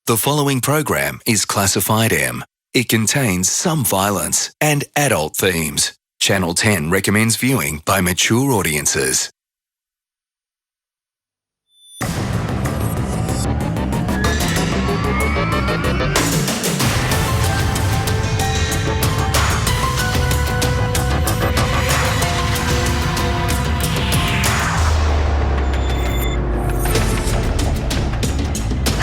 The following program is classified M. It contains some violence and adult themes. Channel 10 recommends viewing by mature audiences.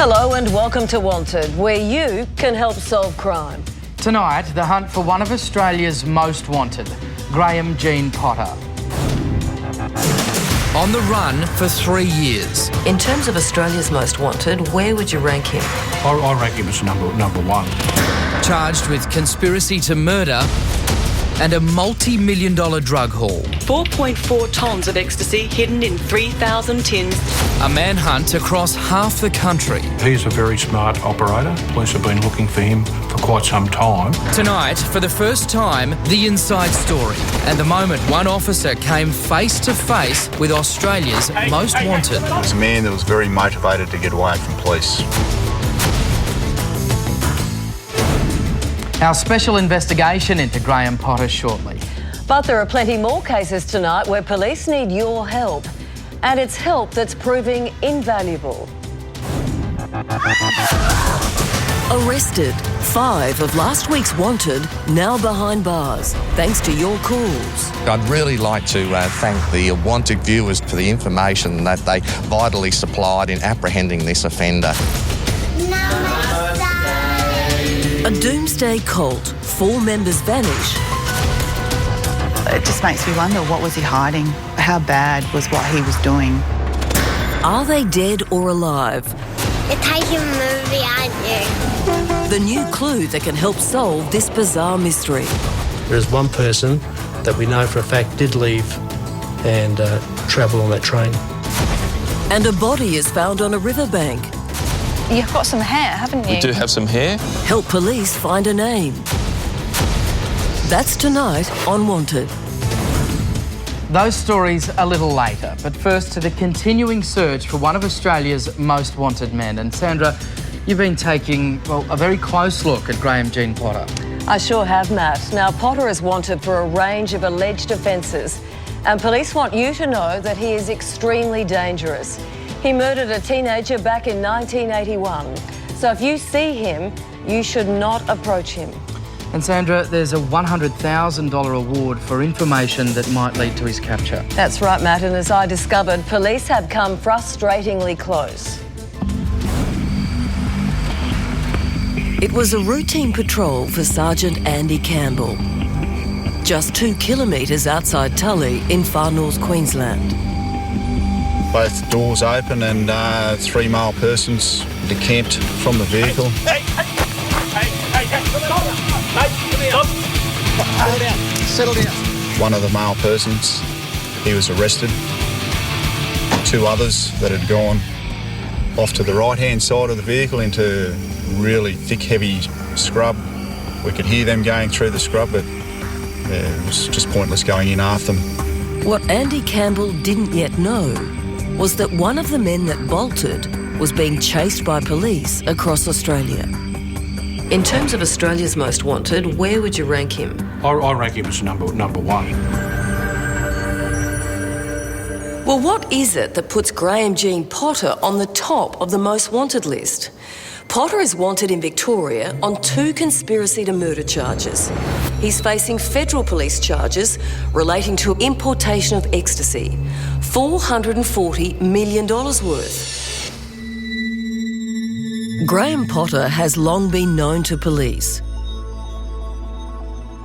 Hello and welcome to Wanted, where you can help solve crime. Tonight, the hunt for one of Australia's most wanted, Graham Jean Potter. On the run for 3 years. In terms of Australia's most wanted, where would you rank him? I rank him as number one. Charged with conspiracy to murder and a multi-million-dollar drug haul. 4.4 tonnes of ecstasy hidden in 3,000 tins. A manhunt across half the country. He's a very smart operator. Police have been looking for him for quite some time. Tonight, for the first time, the inside story and the moment one officer came face to face with Australia's most wanted. He was a man that was very motivated to get away from police. Our special investigation into Graham Potter shortly. But there are plenty more cases tonight where police need your help. And it's help that's proving invaluable. Arrested. 5 of last week's wanted now behind bars, thanks to your calls. I'd really like to thank the wanted viewers for the information that they vitally supplied in apprehending this offender. A doomsday cult. 4 members vanish. It just makes me wonder, what was he hiding? How bad was what he was doing? Are they dead or alive? You're taking a movie, aren't you? The new clue that can help solve this bizarre mystery. There is one person that we know for a fact did leave and travel on that train. And a body is found on a riverbank. You've got some hair, haven't you? We do have some hair. Help police find a name. That's tonight on Wanted. Those stories a little later, but first to the continuing search for one of Australia's most wanted men. And Sandra, you've been taking, a very close look at Graham Jean Potter. I sure have, Matt. Now, Potter is wanted for a range of alleged offences, and police want you to know that he is extremely dangerous. He murdered a teenager back in 1981. So if you see him, you should not approach him. And Sandra, there's a $100,000 award for information that might lead to his capture. That's right, Matt, and as I discovered, police have come frustratingly close. It was a routine patrol for Sergeant Andy Campbell, just 2 kilometres outside Tully in far north Queensland. Both doors open and 3 male persons decamped from the vehicle. Settle down. One of the male persons, he was arrested. 2 others that had gone off to the right-hand side of the vehicle into really thick, heavy scrub. We could hear them going through the scrub, but it was just pointless going in after them. What Andy Campbell didn't yet know was that one of the men that bolted was being chased by police across Australia. In terms of Australia's most wanted, where would you rank him? I rank him as number one. Well, what is it that puts Graham Jean Potter on the top of the most wanted list? Potter is wanted in Victoria on 2 conspiracy to murder charges. He's facing federal police charges relating to importation of ecstasy, $440 million worth. Graham Potter has long been known to police.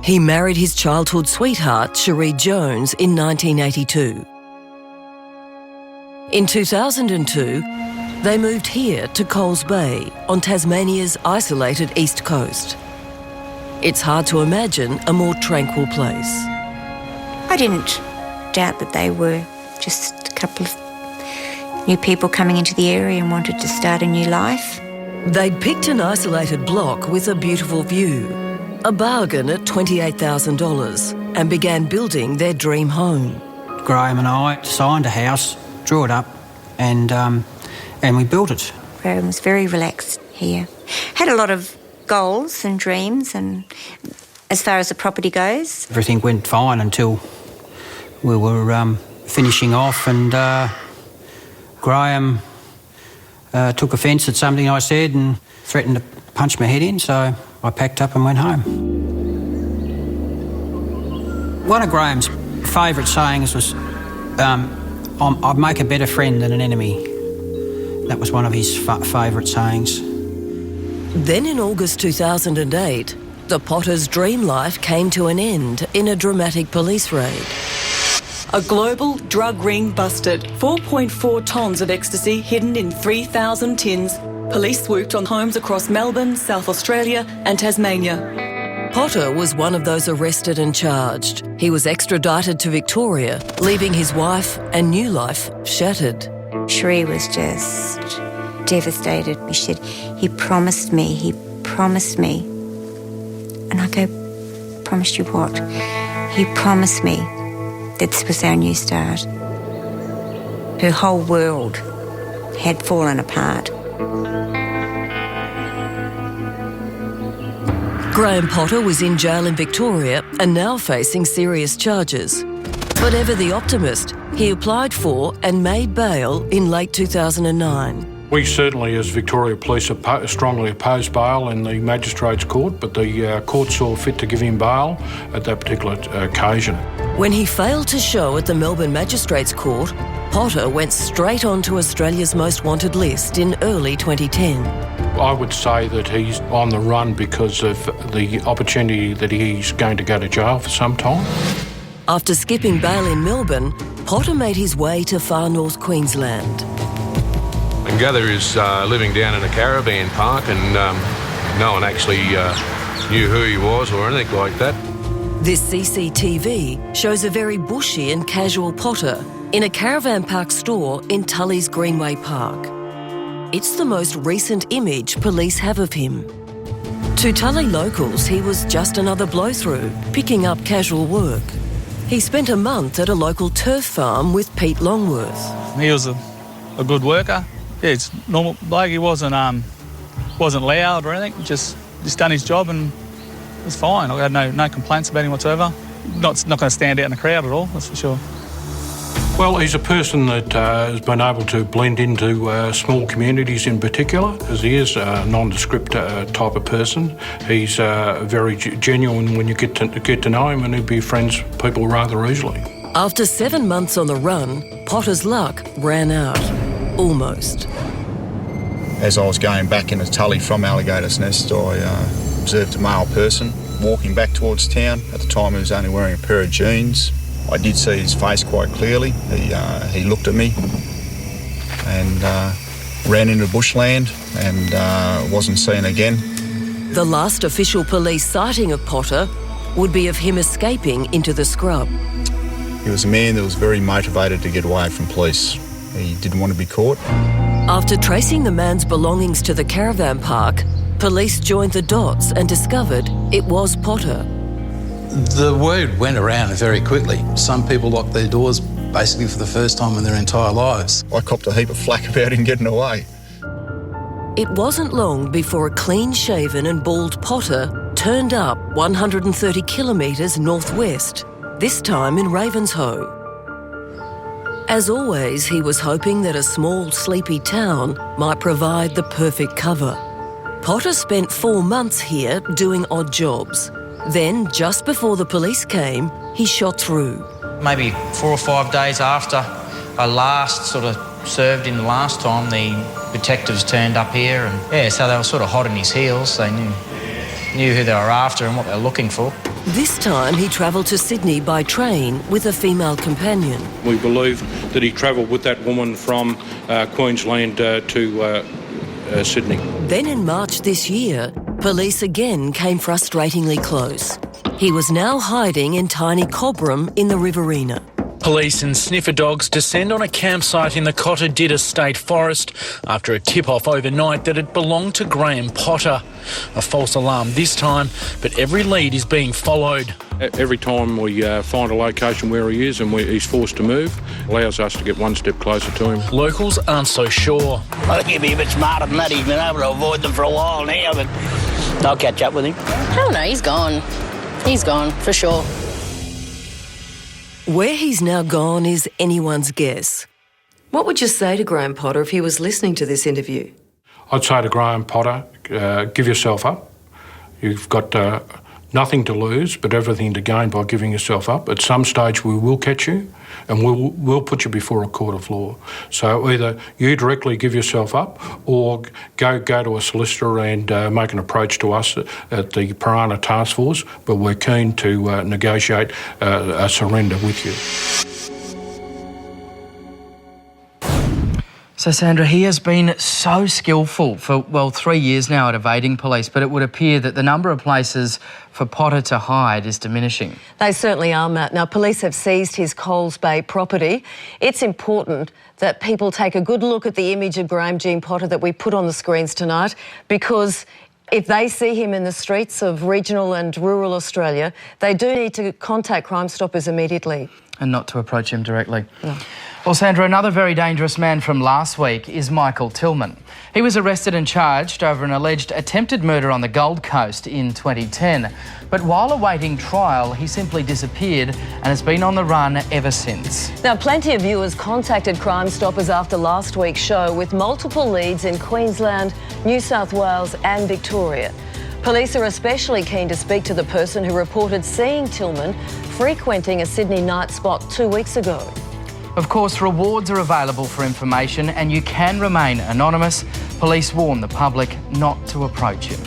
He married his childhood sweetheart, Cherie Jones, in 1982. In 2002, they moved here to Coles Bay on Tasmania's isolated east coast. It's hard to imagine a more tranquil place. I didn't doubt that they were just a couple of new people coming into the area and wanted to start a new life. They'd picked an isolated block with a beautiful view, a bargain at $28,000, and began building their dream home. Graham and I signed a house, drew it up, and we built it. Graham was very relaxed here. Had a lot of goals and dreams, and as far as the property goes. Everything went fine until we were finishing off, and Graham took offence at something I said and threatened to punch my head in, so I packed up and went home. One of Graham's favourite sayings was, I'd make a better friend than an enemy. That was one of his favourite sayings. Then in August 2008, the Potter's dream life came to an end in a dramatic police raid. A global drug ring busted. 4.4 tonnes of ecstasy hidden in 3,000 tins. Police swooped on homes across Melbourne, South Australia and Tasmania. Potter was one of those arrested and charged. He was extradited to Victoria, leaving his wife and new life shattered. Sheree was just devastated. She said, he promised me. And I go, promised you what? He promised me that this was our new start. Her whole world had fallen apart. Graham Potter was in jail in Victoria and now facing serious charges. But ever the optimist, he applied for and made bail in late 2009. We certainly, as Victoria Police, strongly opposed bail in the Magistrates Court, but the court saw fit to give him bail at that particular occasion. When he failed to show at the Melbourne Magistrates Court, Potter went straight onto Australia's Most Wanted list in early 2010. I would say that he's on the run because of the opportunity that he's going to go to jail for some time. After skipping bail in Melbourne, Potter made his way to far north Queensland. And gather is living down in a caravan park, and no one actually knew who he was or anything like that. This CCTV shows a very bushy and casual Potter in a caravan park store in Tully's Greenway Park. It's the most recent image police have of him. To Tully locals, he was just another blow-through, picking up casual work. He spent a month at a local turf farm with Pete Longworth. He was a good worker. Yeah, it's normal bloke. He wasn't loud or anything. Just done his job and it was fine. I had no complaints about him whatsoever. Not going to stand out in the crowd at all, that's for sure. Well, he's a person that has been able to blend into small communities in particular, as he is a nondescript type of person. He's very genuine when you get to know him, and he'd be friends with people rather easily. After 7 months on the run, Potter's luck ran out. Almost. As I was going back into Tully from Alligator's Nest, I observed a male person walking back towards town. At the time, he was only wearing a pair of jeans. I did see his face quite clearly. He looked at me and ran into bushland and wasn't seen again. The last official police sighting of Potter would be of him escaping into the scrub. He was a man that was very motivated to get away from police. He didn't want to be caught. After tracing the man's belongings to the caravan park, police joined the dots and discovered it was Potter. The word went around very quickly. Some people locked their doors basically for the first time in their entire lives. I copped a heap of flack about him getting away. It wasn't long before a clean-shaven and bald Potter turned up 130 kilometres northwest, this time in Ravenshoe. As always, he was hoping that a small, sleepy town might provide the perfect cover. Potter spent 4 months here doing odd jobs. Then, just before the police came, he shot through. Maybe 4 or 5 days after I last sort of served him the last time, the detectives turned up here, and so they were sort of hot on his heels. They knew who they were after and what they were looking for. This time he travelled to Sydney by train with a female companion. We believe that he travelled with that woman from Queensland to Sydney. Then in March this year, police again came frustratingly close. He was now hiding in tiny Cobram in the Riverina. Police and sniffer dogs descend on a campsite in the Cottadidda State Forest after a tip-off overnight that it belonged to Graham Potter. A false alarm this time, but every lead is being followed. Every time we find a location where he is and he's forced to move, allows us to get one step closer to him. Locals aren't so sure. I think he'd be a bit smarter than that. He's been able to avoid them for a while now, but I'll catch up with him. Oh no, he's gone. He's gone, for sure. Where he's now gone is anyone's guess. What would you say to Graham Potter if he was listening to this interview? I'd say to Graham Potter, give yourself up. You've got nothing to lose but everything to gain by giving yourself up. At some stage we will catch you and we'll put you before a court of law. So either you directly give yourself up or go to a solicitor and make an approach to us at the Piranha Task Force, but we're keen to negotiate a surrender with you. So, Sandra, he has been so skillful for, 3 years now at evading police, but it would appear that the number of places for Potter to hide is diminishing. They certainly are, Matt. Now, police have seized his Coles Bay property. It's important that people take a good look at the image of Graham Jean Potter that we put on the screens tonight, because if they see him in the streets of regional and rural Australia, they do need to contact Crime Stoppers immediately. And not to approach him directly. No. Well, Sandra, another very dangerous man from last week is Michael Tillman. He was arrested and charged over an alleged attempted murder on the Gold Coast in 2010. But while awaiting trial, he simply disappeared and has been on the run ever since. Now, plenty of viewers contacted Crime Stoppers after last week's show with multiple leads in Queensland, New South Wales and Victoria. Police are especially keen to speak to the person who reported seeing Tillman frequenting a Sydney night spot 2 weeks ago. Of course, rewards are available for information and you can remain anonymous. Police warn the public not to approach him.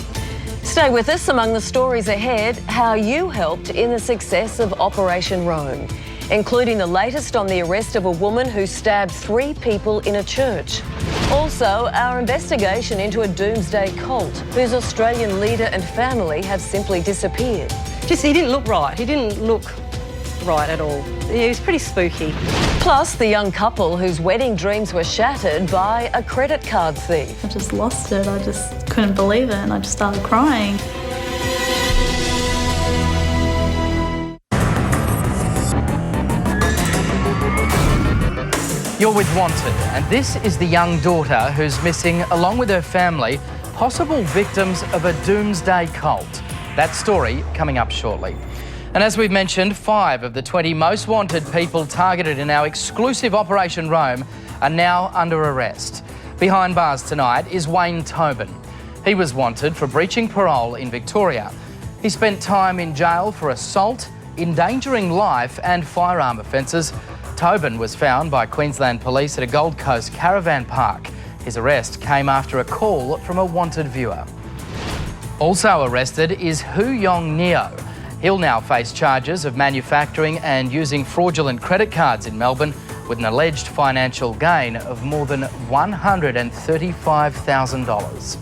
Stay with us. Among the stories ahead, how you helped in the success of Operation Rome, including the latest on the arrest of a woman who stabbed 3 people in a church. Also, our investigation into a doomsday cult whose Australian leader and family have simply disappeared. He didn't look right. He didn't look right at all. He was pretty spooky. Plus, the young couple whose wedding dreams were shattered by a credit card thief. I just lost it. I just couldn't believe it and I just started crying. You're with Wanted, and this is the young daughter who's missing, along with her family, possible victims of a doomsday cult. That story coming up shortly. And as we've mentioned, 5 of the 20 most wanted people targeted in our exclusive Operation Rome are now under arrest. Behind bars tonight is Wayne Tobin. He was wanted for breaching parole in Victoria. He spent time in jail for assault, endangering life and firearm offences. Tobin was found by Queensland Police at a Gold Coast caravan park. His arrest came after a call from a wanted viewer. Also arrested is Hu Yong Neo. He'll now face charges of manufacturing and using fraudulent credit cards in Melbourne with an alleged financial gain of more than $135,000.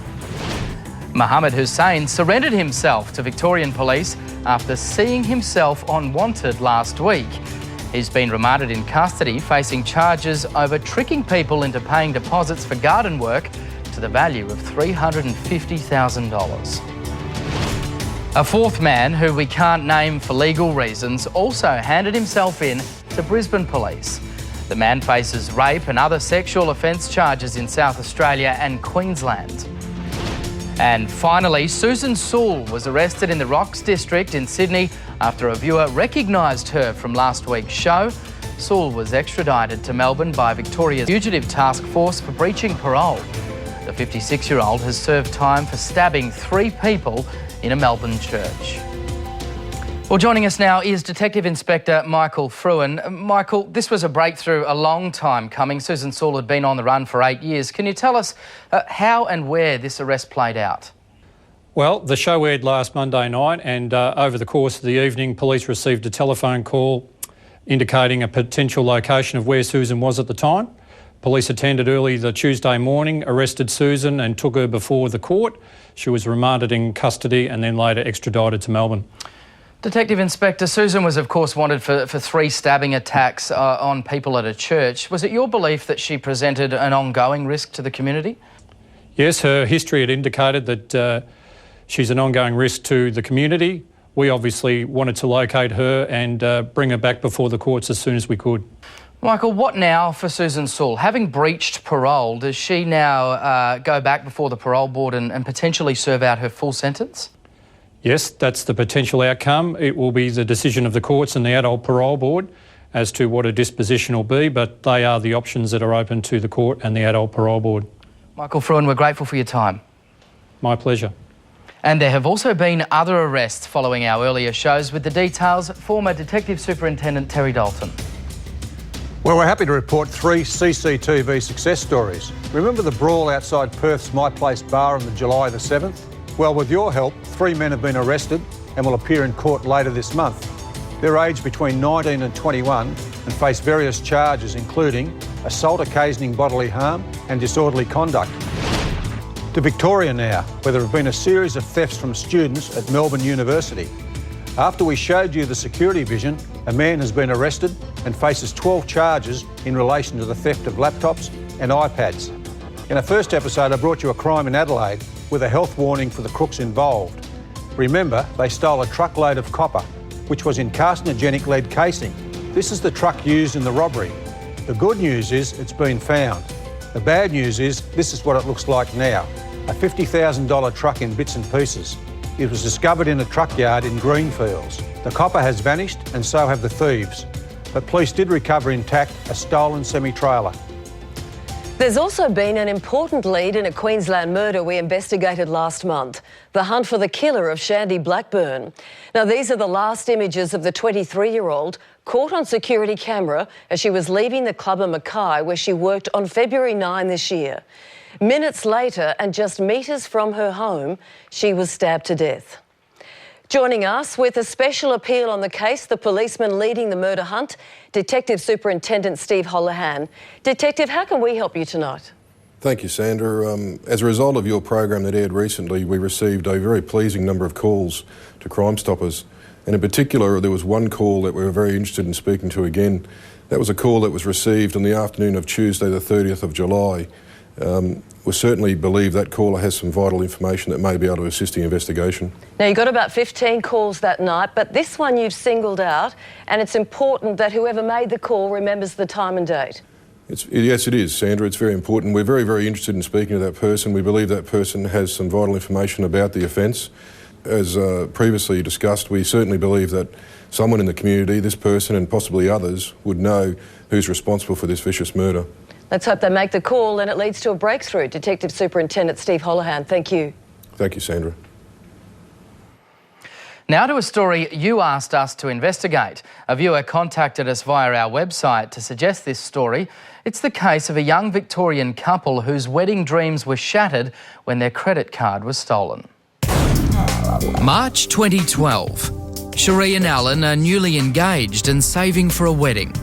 Mohammed Hussein surrendered himself to Victorian Police after seeing himself on Wanted last week. He's been remanded in custody, facing charges over tricking people into paying deposits for garden work to the value of $350,000. A 4th man, who we can't name for legal reasons, also handed himself in to Brisbane Police. The man faces rape and other sexual offence charges in South Australia and Queensland. And finally, Susan Sully was arrested in the Rocks district in Sydney after a viewer recognised her from last week's show. Sully was extradited to Melbourne by Victoria's Fugitive Task Force for breaching parole. The 56-year-old has served time for stabbing 3 people in a Melbourne church. Well, joining us now is Detective Inspector Michael Fruin. Michael, this was a breakthrough a long time coming. Susan Sully had been on the run for 8 years. Can you tell us how and where this arrest played out? Well, the show aired last Monday night, and over the course of the evening, police received a telephone call indicating a potential location of where Susan was at the time. Police attended early the Tuesday morning, arrested Susan and took her before the court. She was remanded in custody and then later extradited to Melbourne. Detective Inspector, Susan was of course wanted for 3 stabbing attacks on people at a church. Was it your belief that she presented an ongoing risk to the community? Yes, her history had indicated that she's an ongoing risk to the community. We obviously wanted to locate her and bring her back before the courts as soon as we could. Michael, what now for Susan Saul? Having breached parole, does she now go back before the parole board and potentially serve out her full sentence? Yes, that's the potential outcome. It will be the decision of the courts and the adult parole board as to what a disposition will be, but they are the options that are open to the court and the adult parole board. Michael Fruin, we're grateful for your time. My pleasure. And there have also been other arrests following our earlier shows. With the details, former Detective Superintendent Terry Dalton. Well, we're happy to report 3 CCTV success stories. Remember the brawl outside Perth's My Place bar on July the 7th? Well, with your help, 3 men have been arrested and will appear in court later this month. They're aged between 19 and 21 and face various charges including assault occasioning bodily harm and disorderly conduct. To Victoria now, where there have been a series of thefts from students at Melbourne University. After we showed you the security vision, a man has been arrested and faces 12 charges in relation to the theft of laptops and iPads. In a first episode, I brought you a crime in Adelaide with a health warning for the crooks involved. Remember, they stole a truckload of copper, which was in carcinogenic lead casing. This is the truck used in the robbery. The good news is it's been found. The bad news is this is what it looks like now. A $50,000 truck in bits and pieces. It was discovered in a truck yard in Greenfields. The copper has vanished and so have the thieves. But police did recover intact a stolen semi-trailer. There's also been an important lead in a Queensland murder we investigated last month, the hunt for the killer of Xanthe Blackburn. Now, these are the last images of the 23-year-old caught on security camera as she was leaving the club in Mackay, where she worked on February 9 this year. Minutes later, and just metres from her home, she was stabbed to death. Joining us with a special appeal on the case, the policeman leading the murder hunt, Detective Superintendent Steve Holohan. Detective, how can we help you tonight? Thank you, Sandra. As a result of your program that aired recently, we received a very pleasing number of calls to Crime Stoppers. And in particular, there was one call that we were very interested in speaking to again. That was a call that was received on the afternoon of Tuesday, the 30th of July. We certainly believe that caller has some vital information that may be able to assist the investigation. Now, you got about 15 calls that night, but this one you've singled out, and it's important that whoever made the call remembers the time and date. Yes, it is, Sandra. It's very important. We're very, very interested in speaking to that person. We believe that person has some vital information about the offence. As previously discussed, we certainly believe that someone in the community, this person and possibly others, would know who's responsible for this vicious murder. Let's hope they make the call and it leads to a breakthrough. Detective Superintendent Steve Holohan, thank you. Thank you, Sandra. Now to a story you asked us to investigate. A viewer contacted us via our website to suggest this story. It's the case of a young Victorian couple whose wedding dreams were shattered when their credit card was stolen. March 2012. Cherie and Alan are newly engaged and saving for a wedding.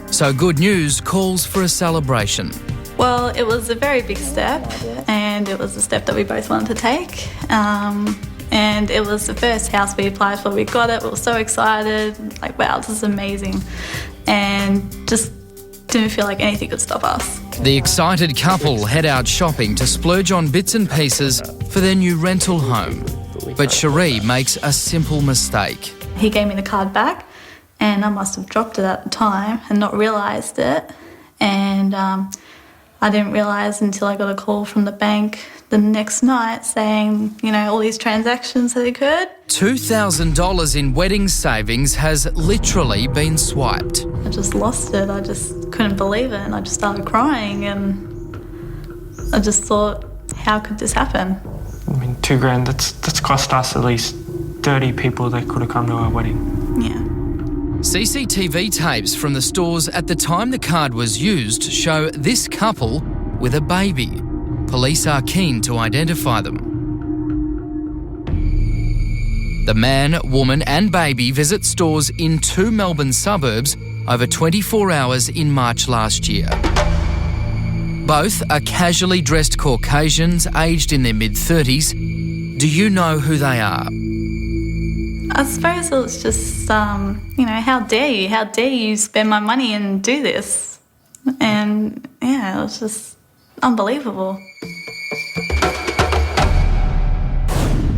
So Good News calls for a celebration. Well, it was a very big step, and it was a step that we both wanted to take. And it was the first house we applied for. We got it, we were so excited, like, wow, this is amazing. And just didn't feel like anything could stop us. The excited couple head out shopping to splurge on bits and pieces for their new rental home. But Cherie makes a simple mistake. He gave me the card back, and I must have dropped it at the time and not realised it. And I didn't realise until I got a call from the bank the next night saying, you know, all these transactions had occurred. $2,000 in wedding savings has literally been swiped. I just lost it. I just couldn't believe it, and I just started crying, and I just thought, how could this happen? I mean, $2,000, that's cost us at least 30 people that could have come to our wedding. Yeah. CCTV tapes from the stores at the time the card was used show this couple with a baby. Police are keen to identify them. The man, woman and baby visit stores in 2 Melbourne suburbs over 24 hours in March last year. Both are casually dressed Caucasians aged in their mid-30s. Do you know who they are? I suppose it was just, how dare you? How dare you spend my money and do this? And, yeah, it was just unbelievable.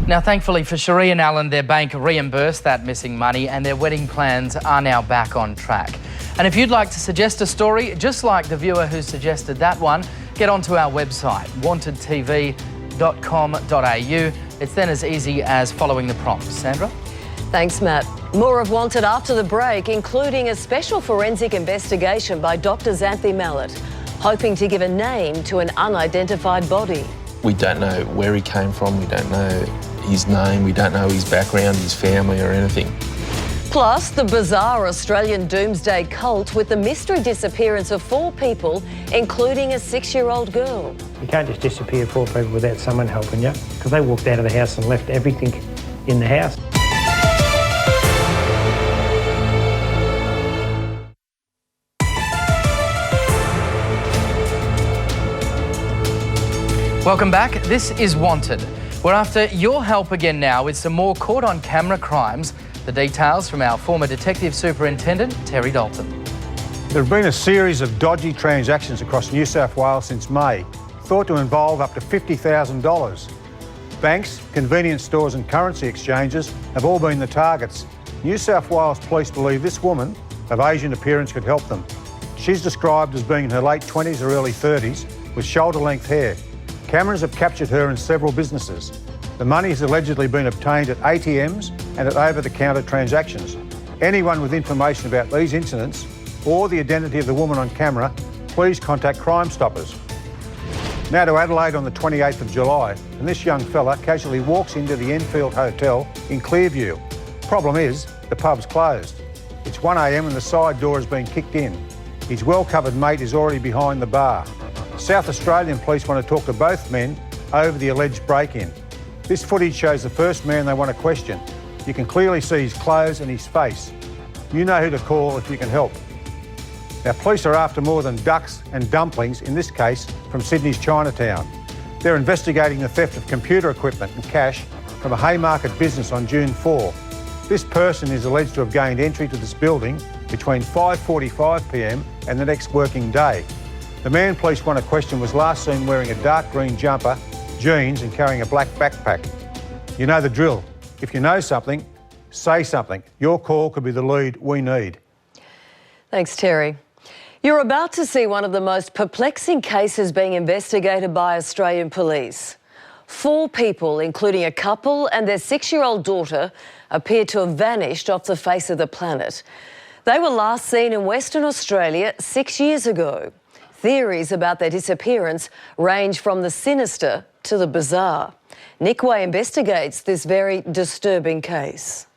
Now, thankfully for Cherie and Alan, their bank reimbursed that missing money and their wedding plans are now back on track. And if you'd like to suggest a story, just like the viewer who suggested that one, get onto our website, wantedtv.com.au. It's then as easy as following the prompts. Sandra? Thanks, Matt. More of Wanted after the break, including a special forensic investigation by Dr. Xanthe Mallett, hoping to give a name to an unidentified body. We don't know where he came from, we don't know his name, we don't know his background, his family or anything. Plus, the bizarre Australian doomsday cult with the mystery disappearance of 4 people, including a 6-year-old girl. You can't just disappear 4 people without someone helping you, because they walked out of the house and left everything in the house. Welcome back. This is Wanted. We're after your help again now with some more caught-on-camera crimes. The details from our former Detective Superintendent, Terry Dalton. There have been a series of dodgy transactions across New South Wales since May, thought to involve up to $50,000. Banks, convenience stores and currency exchanges have all been the targets. New South Wales Police believe this woman of Asian appearance could help them. She's described as being in her late 20s or early 30s with shoulder-length hair. Cameras have captured her in several businesses. The money has allegedly been obtained at ATMs and at over-the-counter transactions. Anyone with information about these incidents or the identity of the woman on camera, please contact Crime Stoppers. Now to Adelaide on the 28th of July, and this young fella casually walks into the Enfield Hotel in Clearview. Problem is, the pub's closed. It's 1 a.m. and the side door has been kicked in. His well-covered mate is already behind the bar. South Australian police want to talk to both men over the alleged break-in. This footage shows the first man they want to question. You can clearly see his clothes and his face. You know who to call if you can help. Now, police are after more than ducks and dumplings, in this case from Sydney's Chinatown. They're investigating the theft of computer equipment and cash from a Haymarket business on June 4. This person is alleged to have gained entry to this building between 5:45 p.m. and the next working day. The man police want to question was last seen wearing a dark green jumper, jeans and carrying a black backpack. You know the drill. If you know something, say something. Your call could be the lead we need. Thanks, Terry. You're about to see one of the most perplexing cases being investigated by Australian police. 4 people, including a couple and their 6-year-old daughter, appear to have vanished off the face of the planet. They were last seen in Western Australia 6 years ago. Theories about their disappearance range from the sinister to the bizarre. Nick Way investigates this very disturbing case.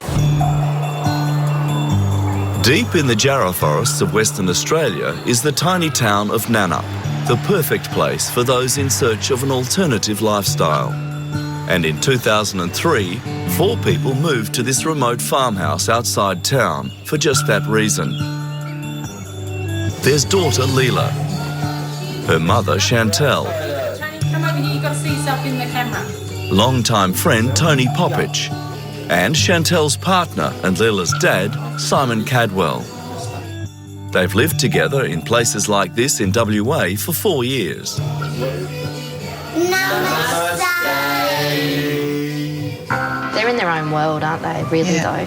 Deep in the Jarrah forests of Western Australia is the tiny town of Nannup, the perfect place for those in search of an alternative lifestyle. And in 2003, 4 people moved to this remote farmhouse outside town for just that reason. There's daughter Leela, her mother Chantel, come over here, you've got to see yourself in the camera. longtime friend Tony Poppich, and Chantel's partner and Leela's dad, Simon Cadwell. They've lived together in places like this in WA for 4 years. They're in their own world, aren't they? Really, though.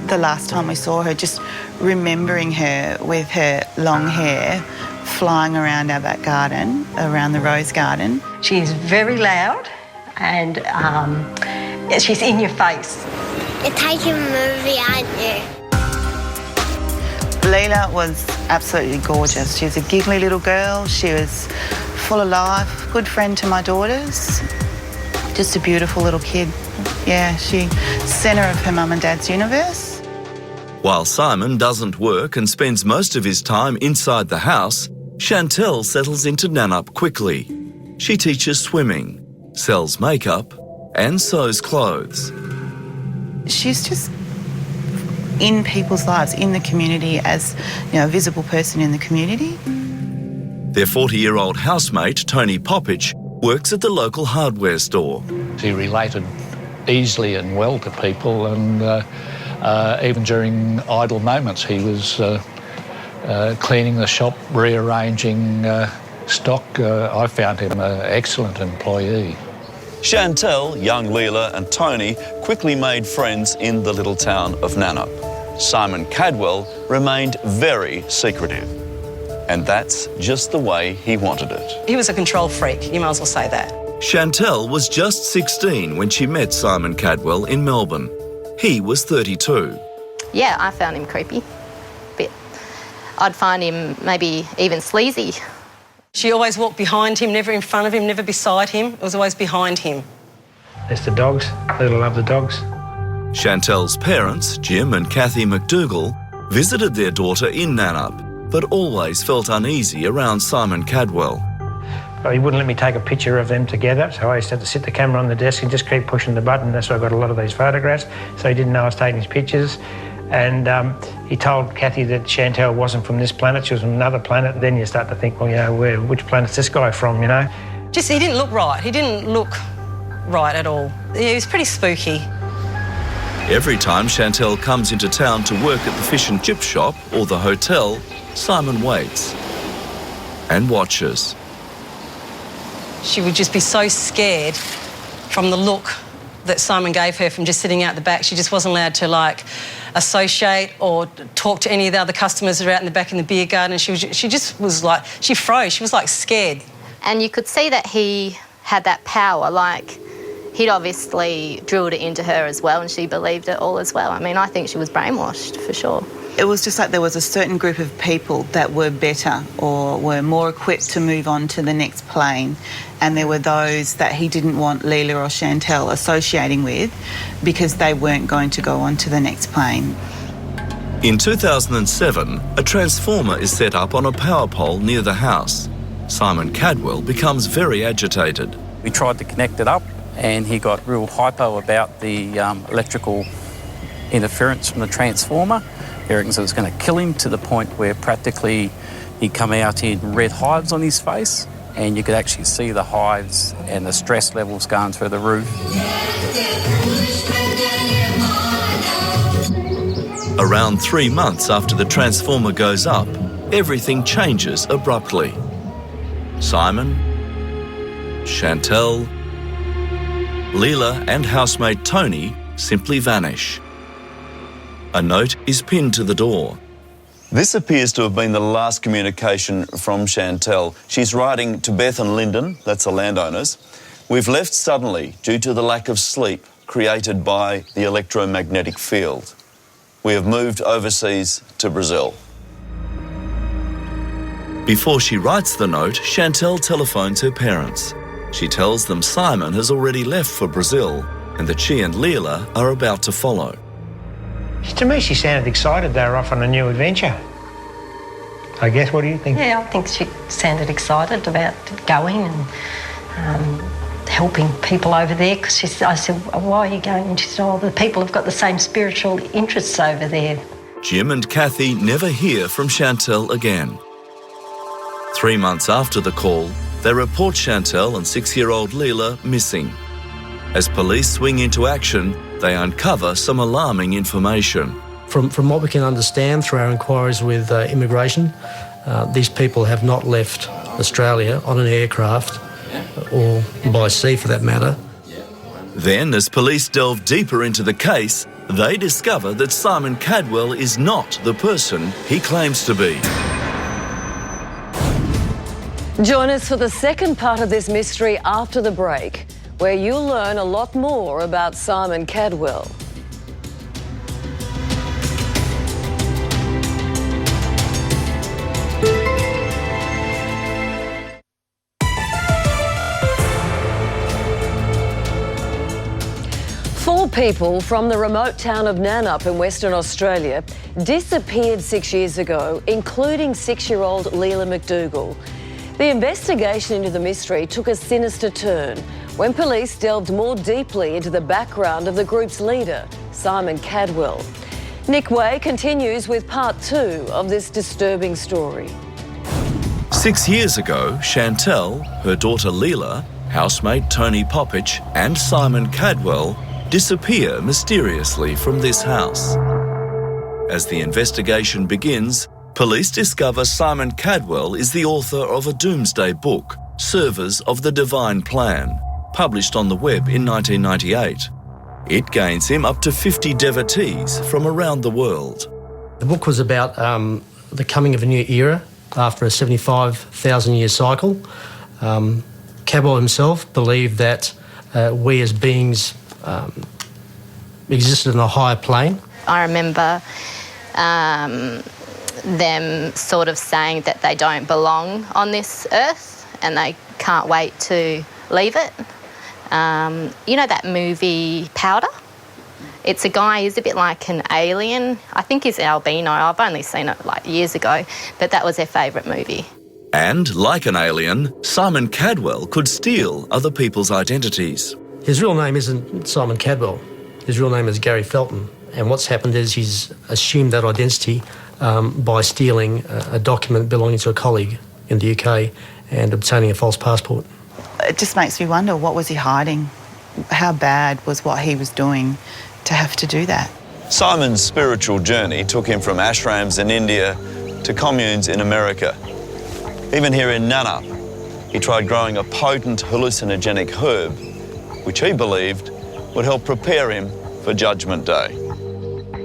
The last time we saw her, just remembering her with her long hair flying around our back garden, around the rose garden. She's very loud and she's in your face. You're taking a movie, aren't you? Leela was absolutely gorgeous. She was a giggly little girl. She was full of life, good friend to my daughters. Just a beautiful little kid. Yeah, she's centre of her mum and dad's universe. While Simon doesn't work and spends most of his time inside the house, Chantel settles into Nannup quickly. She teaches swimming, sells makeup and sews clothes. She's just in people's lives, in the community, as a visible person in the community. Their 40-year-old housemate, Tony Poppich, works at the local hardware store. She related easily and well to people, and even during idle moments he was cleaning the shop, rearranging stock. I found him an excellent employee. Xanthe, young Leela and Tony quickly made friends in the little town of Nannup. Simon Cadwell remained very secretive. And that's just the way he wanted it. He was a control freak, you might as well say that. Xanthe was just 16 when she met Simon Cadwell in Melbourne. He was 32. Yeah, I found him creepy. Bit. I'd find him maybe even sleazy. She always walked behind him, never in front of him, never beside him. It was always behind him. There's the dogs. Leela loved the dogs. Chantel's parents, Jim and Kathy McDougall, visited their daughter in Nannup, but always felt uneasy around Simon Cadwell. Well, he wouldn't let me take a picture of them together, so I used to have to sit the camera on the desk and just keep pushing the button. That's why I got a lot of these photographs, so he didn't know I was taking his pictures. And he told Kathy that Xanthe wasn't from this planet, she was from another planet. Then you start to think, well, you know, which planet's this guy from, you know? Just, he didn't look right. He didn't look right at all. He was pretty spooky. Every time Xanthe comes into town to work at the fish and chip shop or the hotel, Simon waits and watches. She would just be so scared from the look that Simon gave her from just sitting out the back. She just wasn't allowed to, like, associate or talk to any of the other customers that are out in the back in the beer garden. She just was like, she froze. She was, like, scared. And you could see that he had that power, like, he'd obviously drilled it into her as well, and she believed it all as well. I mean, I think she was brainwashed, for sure. It was just like there was a certain group of people that were better or were more equipped to move on to the next plane, and there were those that he didn't want Leela or Xanthe associating with because they weren't going to go on to the next plane. In 2007, a transformer is set up on a power pole near the house. Simon Cadwell becomes very agitated. We tried to connect it up, and he got real hypo about the electrical interference from the transformer. He reckons it was going to kill him, to the point where practically he'd come out in red hives on his face, and you could actually see the hives and the stress levels going through the roof. Around 3 months after the transformer goes up, everything changes abruptly. Simon, Xanthe, Leela and housemate Tony simply vanish. A note is pinned to the door. This appears to have been the last communication from Xanthe. She's writing to Beth and Lyndon, that's the landowners. We've left suddenly due to the lack of sleep created by the electromagnetic field. We have moved overseas to Brazil. Before she writes the note, Xanthe telephones her parents. She tells them Simon has already left for Brazil and that she and Leela are about to follow. To me, she sounded excited they were off on a new adventure. I guess, what do you think? Yeah, I think she sounded excited about going and helping people over there. Because I said, why are you going? And she said, oh, the people have got the same spiritual interests over there. Jim and Kathy never hear from Xanthe again. 3 months after the call, they report Xanthe and 6-year-old Leela missing. As police swing into action, they uncover some alarming information. From what we can understand through our inquiries with immigration, these people have not left Australia on an aircraft or by sea for that matter. Then, as police delve deeper into the case, they discover that Simon Cadwell is not the person he claims to be. Join us for the second part of this mystery after the break, where you'll learn a lot more about Simon Cadwell. Four people from the remote town of Nannup in Western Australia disappeared 6 years ago, including 6-year-old Leela McDougall. The investigation into the mystery took a sinister turn when police delved more deeply into the background of the group's leader, Simon Cadwell. Nick Way continues with part 2 of this disturbing story. 6 years ago, Xanthe, her daughter Leela, housemate Tony Poppich and Simon Cadwell disappear mysteriously from this house. As the investigation begins, police discover Simon Cadwell is the author of a doomsday book, Servers of the Divine Plan, published on the web in 1998. It gains him up to 50 devotees from around the world. The book was about the coming of a new era after a 75,000-year cycle. Cadwell himself believed that we as beings existed on a higher plane. I remember them sort of saying that they don't belong on this earth and they can't wait to leave it. You know that movie Powder? It's a guy, he's a bit like an alien. I think he's albino. I've only seen it like years ago, but that was their favourite movie. And, like an alien, Simon Cadwell could steal other people's identities. His real name isn't Simon Cadwell. His real name is Gary Felton. And what's happened is he's assumed that identity by stealing a document belonging to a colleague in the UK and obtaining a false passport. It just makes me wonder, what was he hiding? How bad was what he was doing to have to do that? Simon's spiritual journey took him from ashrams in India to communes in America. Even here in Nannup, he tried growing a potent hallucinogenic herb, which he believed would help prepare him for Judgment Day.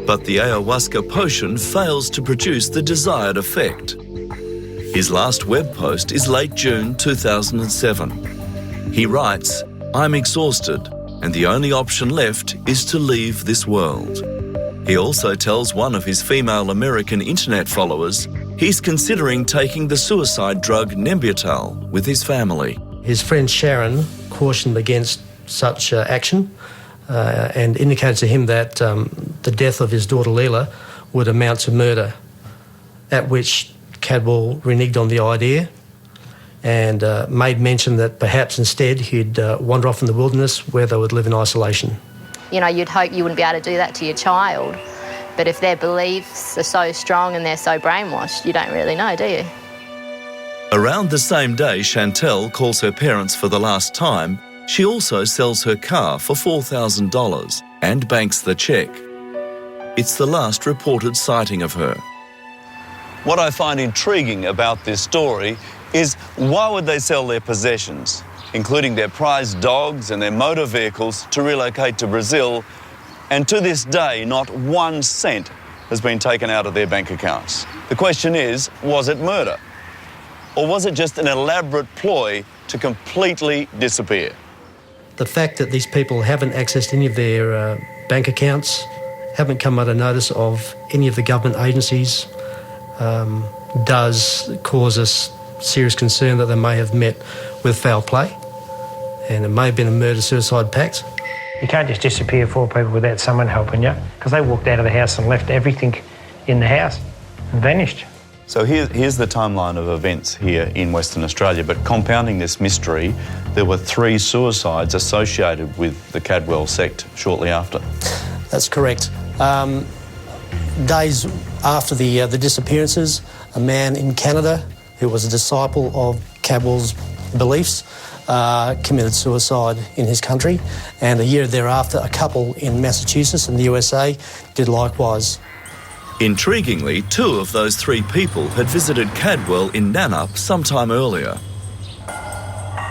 But the ayahuasca potion fails to produce the desired effect. His last web post is late June 2007. He writes, "I'm exhausted, and the only option left is to leave this world." He also tells one of his female American internet followers he's considering taking the suicide drug Nembutal with his family. His friend Sharon cautioned against such action and indicated to him that the death of his daughter Leela would amount to murder, at which Cadwell reneged on the idea and made mention that perhaps instead he'd wander off in the wilderness where they would live in isolation. You know, you'd hope you wouldn't be able to do that to your child, but if their beliefs are so strong and they're so brainwashed, you don't really know, do you? Around the same day Chantelle calls her parents for the last time, she also sells her car for $4,000 and banks the cheque. It's the last reported sighting of her. What I find intriguing about this story is, why would they sell their possessions, including their prized dogs and their motor vehicles, to relocate to Brazil, and to this day not 1 cent has been taken out of their bank accounts? The question is, was it murder? Or was it just an elaborate ploy to completely disappear? The fact that these people haven't accessed any of their bank accounts, haven't come under notice of any of the government agencies, does cause us serious concern that they may have met with foul play, and it may have been a murder-suicide pact. You can't just disappear 4 people without someone helping you, because they walked out of the house and left everything in the house and vanished. So here's the timeline of events here in Western Australia, but compounding this mystery, there were 3 suicides associated with the Cadwell sect shortly after. That's correct. Days after the disappearances, a man in Canada who was a disciple of Cadwell's beliefs committed suicide in his country, and a year thereafter a couple in Massachusetts in the USA did likewise. Intriguingly, 2 of those 3 people had visited Cadwell in Nannup sometime earlier.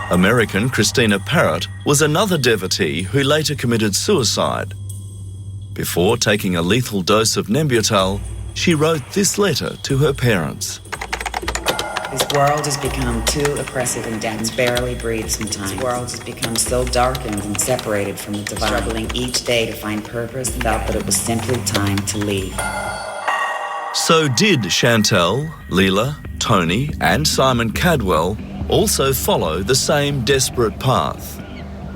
American Christina Parrott was another devotee who later committed suicide. Before taking a lethal dose of Nembutal, she wrote this letter to her parents. This world has become too oppressive and dense, barely breathe sometimes. This world has become so darkened and separated from the divine, struggling each day to find purpose, and felt that it was simply time to leave. So did Chantelle, Leela, Tony and Simon Cadwell also follow the same desperate path?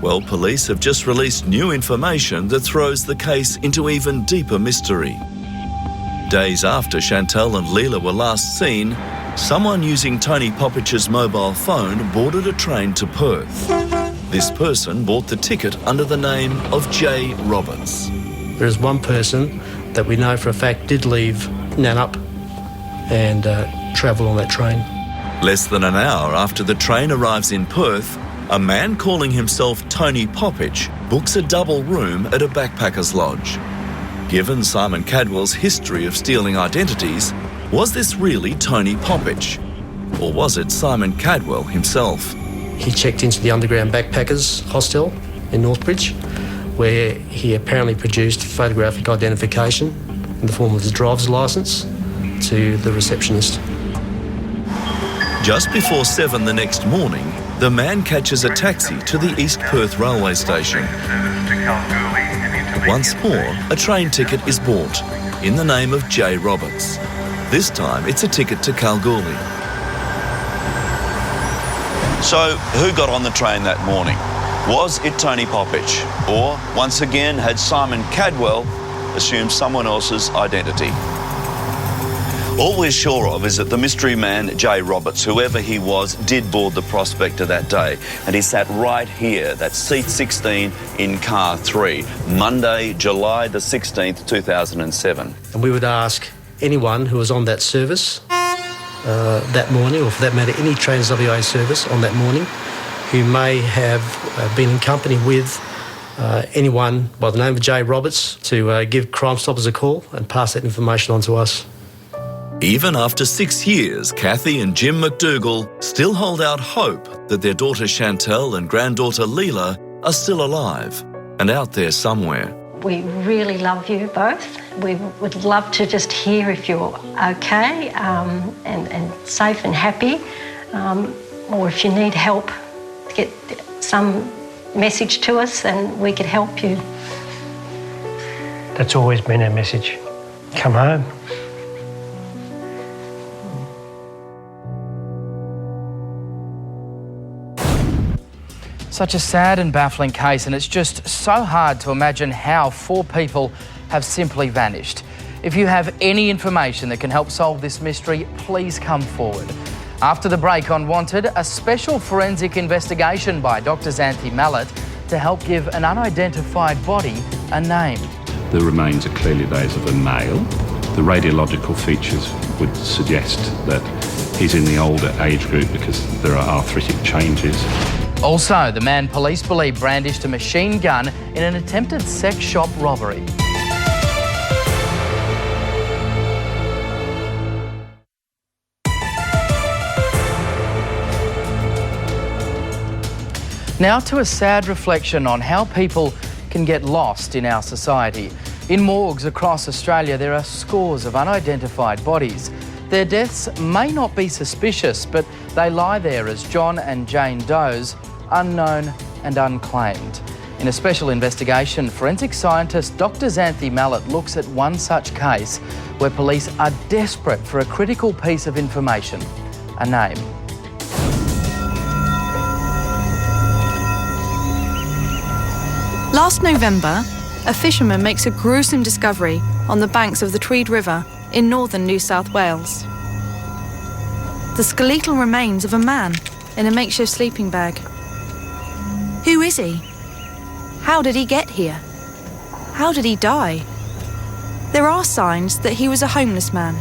Well, police have just released new information that throws the case into even deeper mystery. Days after Chantelle and Leela were last seen, someone using Tony Popich's mobile phone boarded a train to Perth. This person bought the ticket under the name of J. Roberts. There is one person that we know for a fact did leave Nannup and travel on that train. Less than an hour after the train arrives in Perth, A man calling himself Tony Poppich books a double room at a backpackers lodge. Given Simon Cadwell's history of stealing identities, was this really Tony Poppich? Or was it Simon Cadwell himself? He checked into the underground backpackers hostel in Northbridge, where he apparently produced photographic identification in the form of his driver's licence to the receptionist. Just before 7 the next morning, the man catches a taxi to the East Perth railway station. Once more, a train ticket is bought in the name of J. Roberts. This time, it's a ticket to Kalgoorlie. So, who got on the train that morning? Was it Tony Poppich? Or, once again, had Simon Cadwell assumed someone else's identity? All we're sure of is that the mystery man, J. Roberts, whoever he was, did board the Prospector that day. And he sat right here, that's seat 16 in car 3, Monday, July the 16th, 2007. And we would ask anyone who was on that service that morning, or for that matter, any Trans-WA service on that morning, who may have been in company with anyone by the name of J. Roberts, to give Crime Stoppers a call and pass that information on to us. Even after 6 years, Kathy and Jim McDougall still hold out hope that their daughter Chantel and granddaughter Leela are still alive and out there somewhere. We really love you both. We would love to just hear if you're okay and safe and happy, or if you need help to get some message to us, then we could help you. That's always been our message. Come home. Such a sad and baffling case, and it's just so hard to imagine how 4 people have simply vanished. If you have any information that can help solve this mystery, please come forward. After the break on Wanted, a special forensic investigation by Dr. Xanthe Mallett to help give an unidentified body a name. The remains are clearly those of a male. The radiological features would suggest that he's in the older age group because there are arthritic changes. Also, the man police believe brandished a machine gun in an attempted sex shop robbery. Now to a sad reflection on how people can get lost in our society. In morgues across Australia, there are scores of unidentified bodies. Their deaths may not be suspicious, but they lie there as John and Jane Doe's, unknown and unclaimed. In a special investigation, forensic scientist Dr. Xanthe Mallett looks at one such case where police are desperate for a critical piece of information, a name. Last November, a fisherman makes a gruesome discovery on the banks of the Tweed River in northern New South Wales. The skeletal remains of a man in a makeshift sleeping bag. Who is he? How did he get here? How did he die? There are signs that he was a homeless man.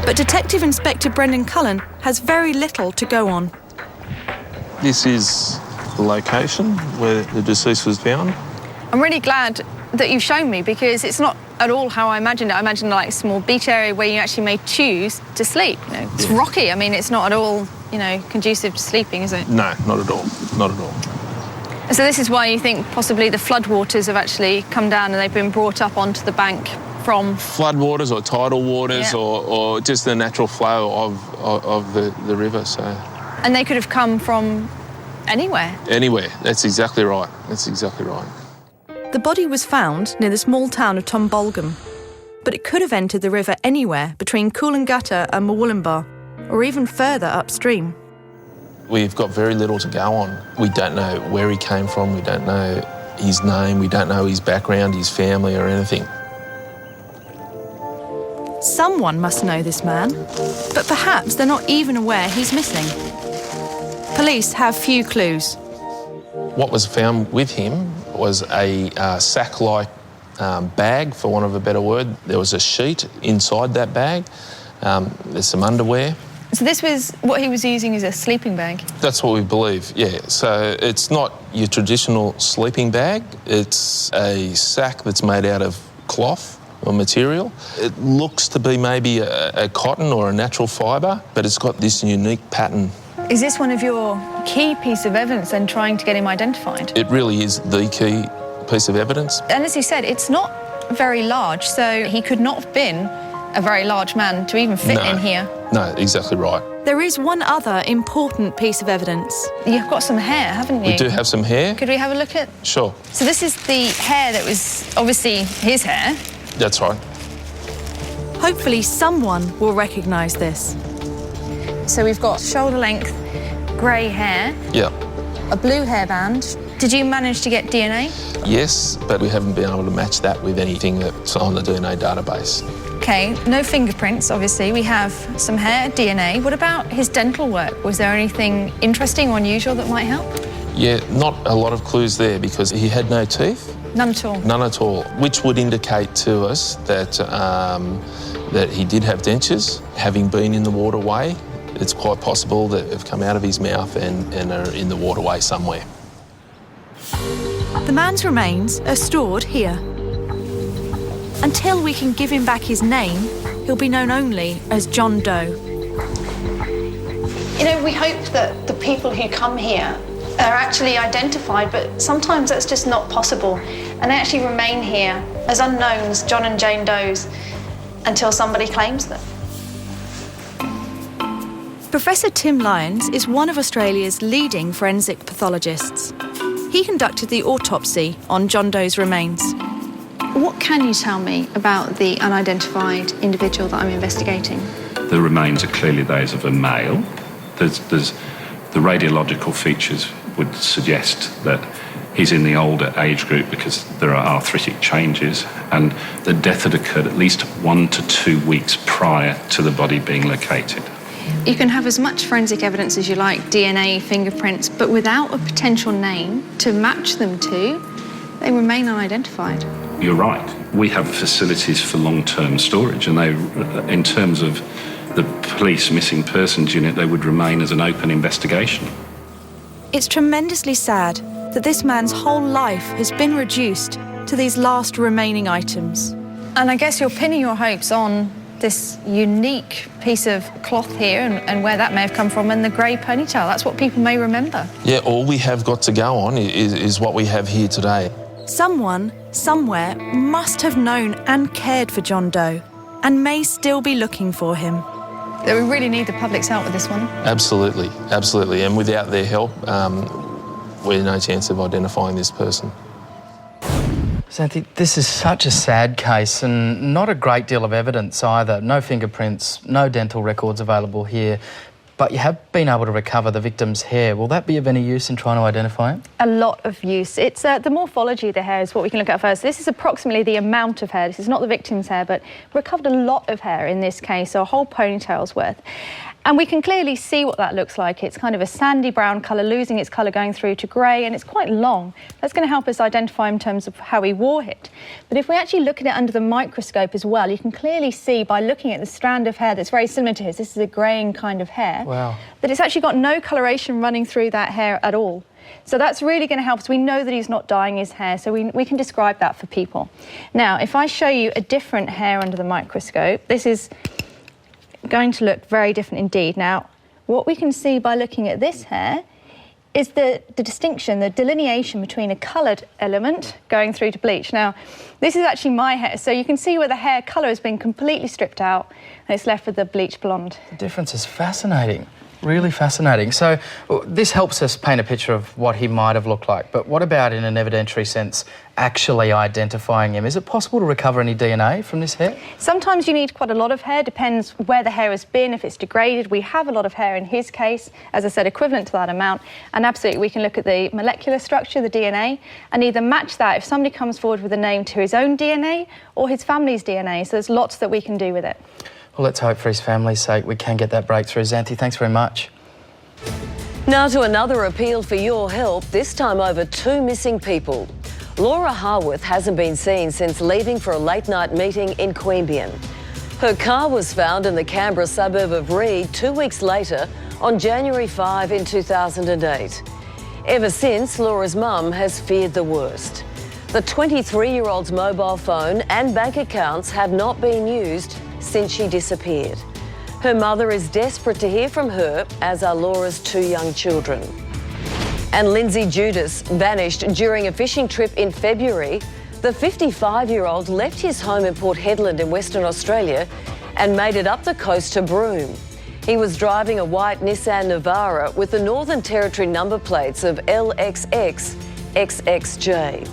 But Detective Inspector Brendan Cullen has very little to go on. This is the location where the deceased was found. I'm really glad that you've shown me, because it's not at all how I imagined it. I imagined like a small beach area where you actually may choose to sleep. You know, it's rocky. I mean, it's not at all, conducive to sleeping, is it? No, not at all. Not at all. So this is why you think possibly the floodwaters have actually come down and they've been brought up onto the bank from... Floodwaters or tidal waters, yeah. or just the natural flow of the river, so... And they could have come from anywhere? Anywhere. That's exactly right. That's exactly right. The body was found near the small town of Tombolgum, but it could have entered the river anywhere between Coolangatta and Murwillumbah, or even further upstream. We've got very little to go on. We don't know where he came from, we don't know his name, we don't know his background, his family or anything. Someone must know this man, but perhaps they're not even aware he's missing. Police have few clues. What was found with him was a sack-like bag, for want of a better word. There was a sheet inside that bag. There's some underwear. So this was what he was using as a sleeping bag? That's what we believe, yeah. So it's not your traditional sleeping bag. It's a sack that's made out of cloth or material. It looks to be maybe a cotton or a natural fibre, but it's got this unique pattern. Is this one of your key piece of evidence then, trying to get him identified? It really is the key piece of evidence. And as you said, it's not very large, so he could not have been a very large man to even fit in here. No, exactly right. There is one other important piece of evidence. You've got some hair, haven't you? We do have some hair. Could we have a look at? Sure. So this is the hair that was obviously his hair. That's right. Hopefully someone will recognise this. So we've got shoulder-length grey hair. Yeah. A blue hairband. Did you manage to get DNA? Yes, but we haven't been able to match that with anything that's on the DNA database. OK, no fingerprints, obviously. We have some hair, DNA. What about his dental work? Was there anything interesting or unusual that might help? Yeah, not a lot of clues there because he had no teeth. None at all? None at all, which would indicate to us that, that he did have dentures. Having been in the waterway, it's quite possible that they've come out of his mouth and are in the waterway somewhere. The man's remains are stored here. Until we can give him back his name, he'll be known only as John Doe. You know, we hope that the people who come here are actually identified, but sometimes that's just not possible. And they actually remain here as unknowns, John and Jane Does, until somebody claims them. Professor Tim Lyons is one of Australia's leading forensic pathologists. He conducted the autopsy on John Doe's remains. What can you tell me about the unidentified individual that I'm investigating? The remains are clearly those of a male. The radiological features would suggest that he's in the older age group because there are arthritic changes, and the death had occurred at least 1 to 2 weeks prior to the body being located. You can have as much forensic evidence as you like, DNA, fingerprints, but without a potential name to match them to, they remain unidentified. You're right. We have facilities for long-term storage, and they, in terms of the police missing persons unit, they would remain as an open investigation. It's tremendously sad that this man's whole life has been reduced to these last remaining items. And I guess you're pinning your hopes on this unique piece of cloth here and where that may have come from, and the grey ponytail. That's what people may remember. Yeah, all we have got to go on is what we have here today. Someone, somewhere, must have known and cared for John Doe and may still be looking for him. We really need the public's help with this one. Absolutely, absolutely. And without their help, we're no chance of identifying this person. Xanthe, this is such a sad case and not a great deal of evidence either. No fingerprints, no dental records available here. But you have been able to recover the victim's hair. Will that be of any use in trying to identify him? A lot of use. It's the morphology of the hair is what we can look at first. This is approximately the amount of hair. This is not the victim's hair, but recovered a lot of hair in this case, so a whole ponytail's worth. And we can clearly see what that looks like. It's kind of a sandy brown colour, losing its colour going through to grey, and it's quite long. That's going to help us identify in terms of how he wore it. But if we actually look at it under the microscope as well, you can clearly see by looking at the strand of hair that's very similar to his, this is a greying kind of hair, wow, that it's actually got no coloration running through that hair at all. So that's really going to help us. We know that he's not dyeing his hair, so we can describe that for people. Now, if I show you a different hair under the microscope, this is going to look very different indeed. Now, what we can see by looking at this hair is the distinction, the delineation between a coloured element going through to bleach. Now, this is actually my hair, so you can see where the hair colour has been completely stripped out and it's left with the bleach blonde. The difference is fascinating. Really fascinating. So this helps us paint a picture of what he might have looked like, but what about in an evidentiary sense, actually identifying him? Is it possible to recover any DNA from this hair? Sometimes you need quite a lot of hair, depends where the hair has been, if it's degraded. We have a lot of hair in his case, as I said, equivalent to that amount, and absolutely we can look at the molecular structure, the DNA, and either match that if somebody comes forward with a name to his own DNA or his family's DNA, so there's lots that we can do with it. Well, let's hope for his family's sake we can get that breakthrough. Xanthe, thanks very much. Now to another appeal for your help, this time over 2 missing people. Laura Harworth hasn't been seen since leaving for a late-night meeting in Queanbeyan. Her car was found in the Canberra suburb of Reid 2 weeks later on January 5 in 2008. Ever since, Laura's mum has feared the worst. The 23-year-old's mobile phone and bank accounts have not been used since she disappeared. Her mother is desperate to hear from her, as are Laura's 2 young children. And Lindsay Judas vanished during a fishing trip in February. The 55-year-old left his home in Port Hedland in Western Australia and made it up the coast to Broome. He was driving a white Nissan Navara with the Northern Territory number plates of LXX XXJ.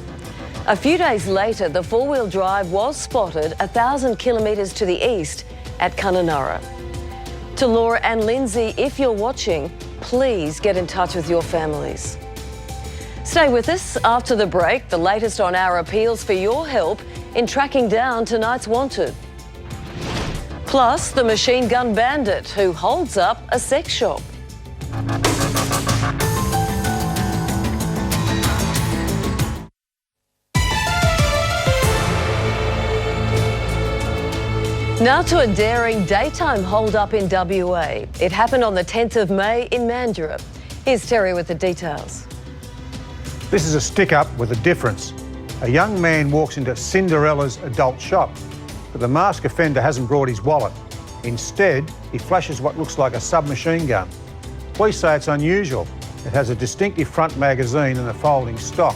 A few days later, the four-wheel drive was spotted 1,000 kilometres to the east at Kununurra. To Laura and Lindsay, if you're watching, please get in touch with your families. Stay with us after the break, the latest on our appeals for your help in tracking down tonight's wanted. Plus, the machine gun bandit who holds up a sex shop. Now to a daring daytime hold-up in WA. It happened on the 10th of May in Mandurah. Here's Terry with the details. This is a stick-up with a difference. A young man walks into Cinderella's adult shop, but the masked offender hasn't brought his wallet. Instead, he flashes what looks like a submachine gun. Police say it's unusual. It has a distinctive front magazine and a folding stock.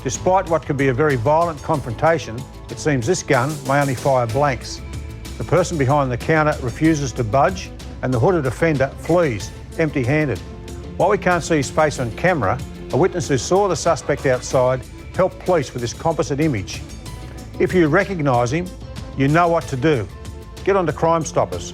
Despite what could be a very violent confrontation, it seems this gun may only fire blanks. The person behind the counter refuses to budge and the hooded offender flees, empty-handed. While we can't see his face on camera, a witness who saw the suspect outside helped police with this composite image. If you recognise him, you know what to do. Get on to Crime Stoppers.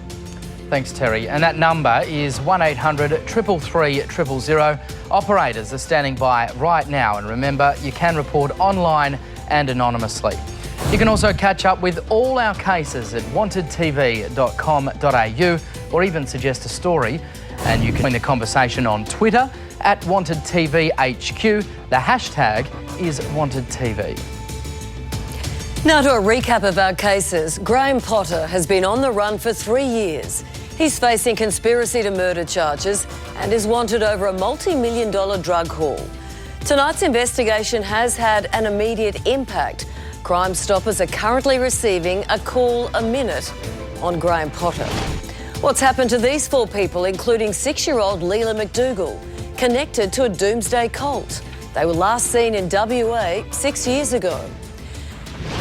Thanks, Terry. And that number is 1800 333 000. Operators are standing by right now. And remember, you can report online and anonymously. You can also catch up with all our cases at wantedtv.com.au or even suggest a story. And you can join the conversation on Twitter at WantedTVHQ. The hashtag is WantedTV. Now to a recap of our cases. Graham Potter has been on the run for 3 years. He's facing conspiracy to murder charges and is wanted over a multi-million-dollar drug haul. Tonight's investigation has had an immediate impact. Crime Stoppers are currently receiving a call a minute on Graham Potter. What's happened to these 4 people, including 6-year-old Leela McDougall, connected to a doomsday cult? They were last seen in WA 6 years ago.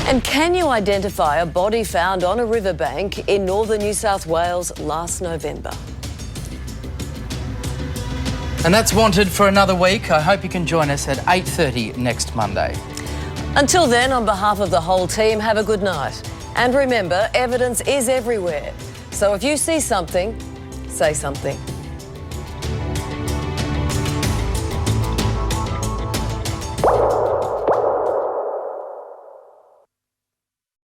And can you identify a body found on a riverbank in northern New South Wales last November? And that's Wanted for another week. I hope you can join us at 8:30 next Monday. Until then, on behalf of the whole team, have a good night. And remember, evidence is everywhere. So if you see something, say something.